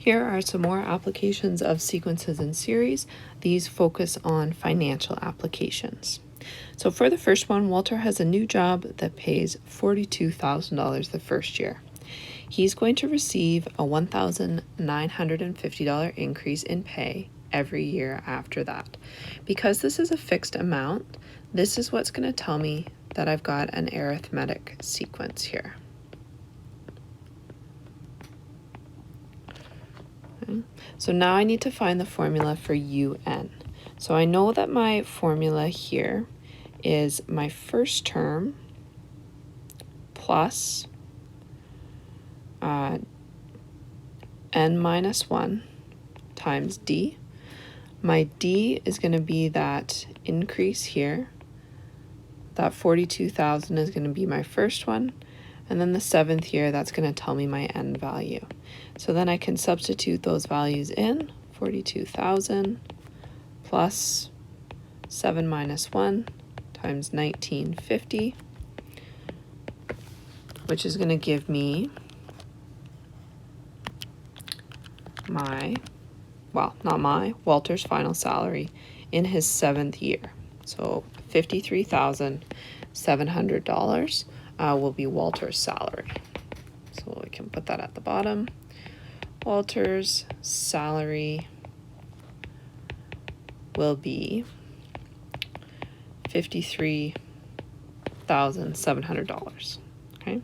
Here are some more applications of sequences and series. These focus on financial applications. So for the first one, Walter has a new job that pays $42,000 the first year. He's going to receive a $1,950 increase in pay every year after that. Because this is a fixed amount, this is what's going to tell me that I've got an arithmetic sequence here. Okay. So now I need to find the formula for UN. So I know that my formula here is my first term plus n minus 1 times d. My d is going to be that increase here. That 42,000 is going to be my first one. And then the seventh here, that's going to tell me my n value. So then I can substitute those values in. 42,000 plus 7 minus 1 times 1950, which is going to give me Walter's final salary in his 7th year. So $53,700 will be Walter's salary. So we can put that at the bottom. Walter's salary will be $53,700. Okay.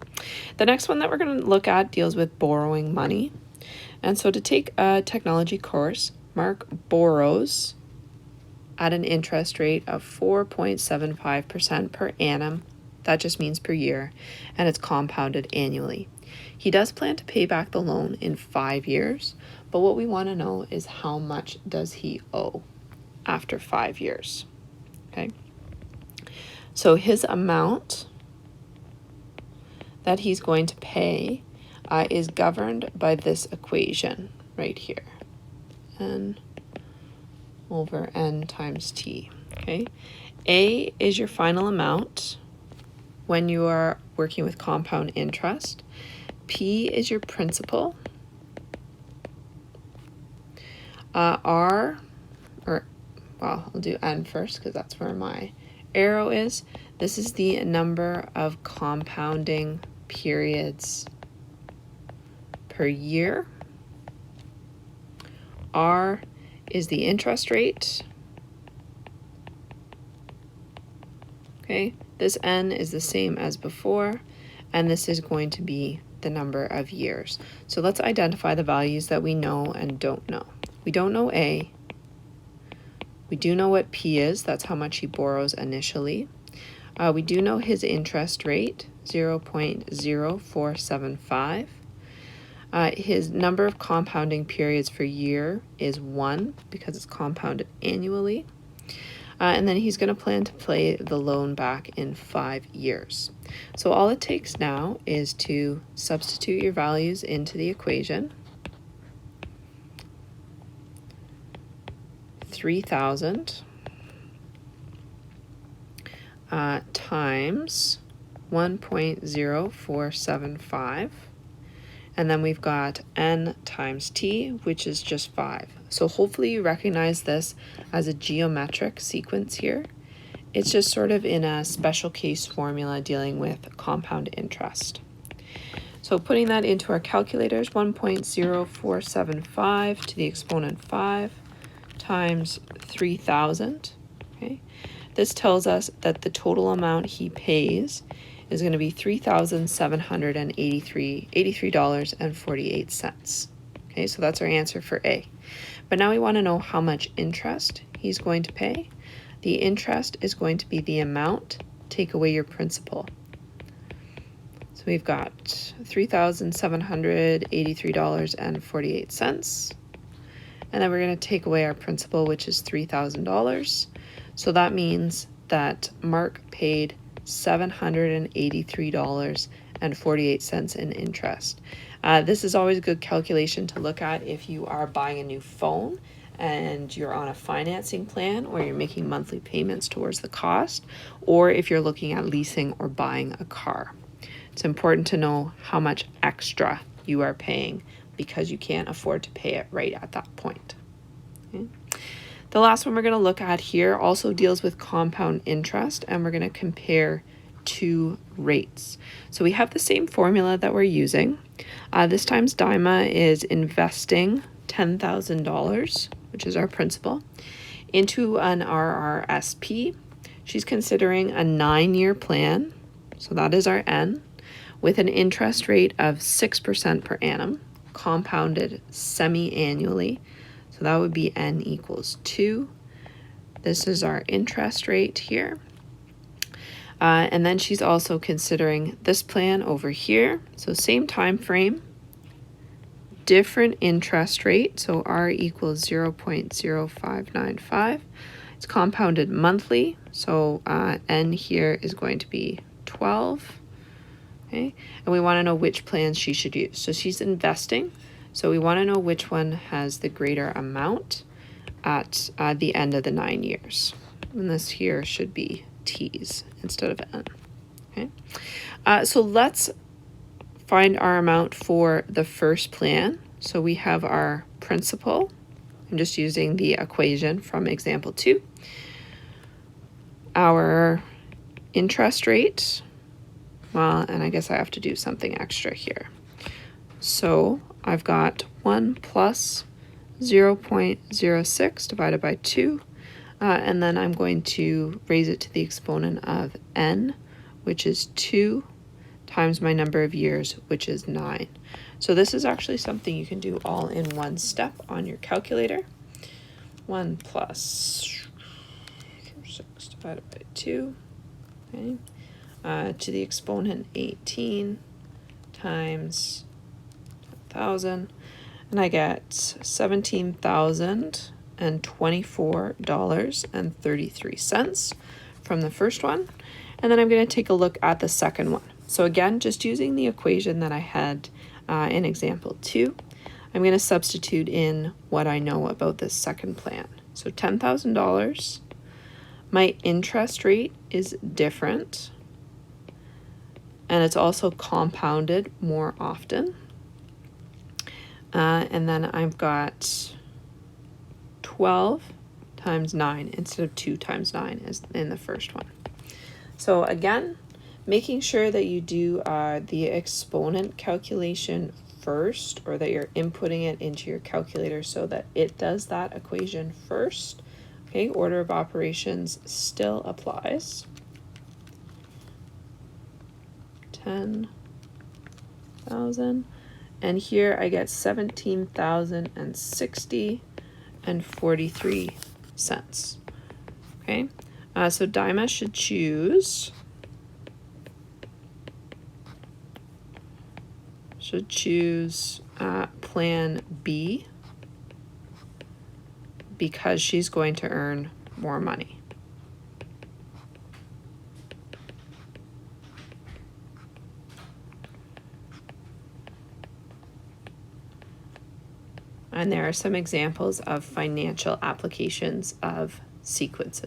The next one that we're going to look at deals with borrowing money. And so to take a technology course, Mark borrows at an interest rate of 4.75% per annum. That just means per year, and it's compounded annually. He does plan to pay back the loan in 5 years, but what we want to know is how much does he owe after 5 years. Okay. So his amount that he's going to pay is governed by this equation right here. N over N times T. Okay. A is your final amount when you are working with compound interest. P is your principal. I'll do N first because that's where my arrow is. This is the number of compounding periods per year. R is the interest rate. Okay, this N is the same as before, and this is going to be the number of years. So let's identify the values that we know and don't know. We don't know A. We do know what P is. That's how much he borrows initially. We do know his interest rate, 0.0475. His number of compounding periods per year is 1 because it's compounded annually. And then he's going to plan to pay the loan back in 5 years. So all it takes now is to substitute your values into the equation. 3,000 times 1.0475. And then we've got N times T, which is just 5. So hopefully you recognize this as a geometric sequence here. It's just sort of in a special case formula dealing with compound interest. So putting that into our calculators, 1.0475 to the exponent 5 times 3,000. Okay. This tells us that the total amount he pays is going to be $3,783.48. Okay, so that's our answer for A. But now we want to know how much interest he's going to pay. The interest is going to be the amount, take away your principal. So we've got $3,783.48. And then we're going to take away our principal, which is $3,000. So that means that Mark paid $783.48 in interest. This is always a good calculation to look at if you are buying a new phone and you're on a financing plan or you're making monthly payments towards the cost, or if you're looking at leasing or buying a car. It's important to know how much extra you are paying because you can't afford to pay it right at that point. Okay. The last one we're going to look at here also deals with compound interest, and we're going to compare two rates. So we have the same formula that we're using. This time Daima is investing $10,000, which is our principal, into an RRSP. She's considering a 9-year plan, so that is our N, with an interest rate of 6% per annum, compounded semi-annually. So that would be N equals 2. This is our interest rate here. And then she's also considering this plan over here. So same time frame, different interest rate. So R equals 0.0595. It's compounded monthly. So N here is going to be 12. Okay, and we want to know which plans she should use. So she's investing. So we want to know which one has the greater amount at the end of the 9 years. And this here should be T's instead of N. Okay, so let's find our amount for the first plan. So we have our principal. I'm just using the equation from example 2. Our interest rate. Well, and I guess I have to do something extra here. So I've got 1 plus 0.06 divided by 2, and then I'm going to raise it to the exponent of n, which is 2, times my number of years, which is 9. So this is actually something you can do all in one step on your calculator. 1 plus 6 divided by 2, okay, to the exponent 18 times 1,000, and I get $17,024.33 from the first one. And then I'm going to take a look at the second one. So again, just using the equation that I had in example 2, I'm going to substitute in what I know about this second plan. So $10,000. My interest rate is different, and it's also compounded more often. And then I've got 12 times 9 instead of 2 times 9 as in the first one. So again, making sure that you do the exponent calculation first, or that you're inputting it into your calculator so that it does that equation first. Okay, order of operations still applies. 10,000. And here I get 17,060 and 43 cents. Okay, so Daima should choose plan B because she's going to earn more money. And there are some examples of financial applications of sequences.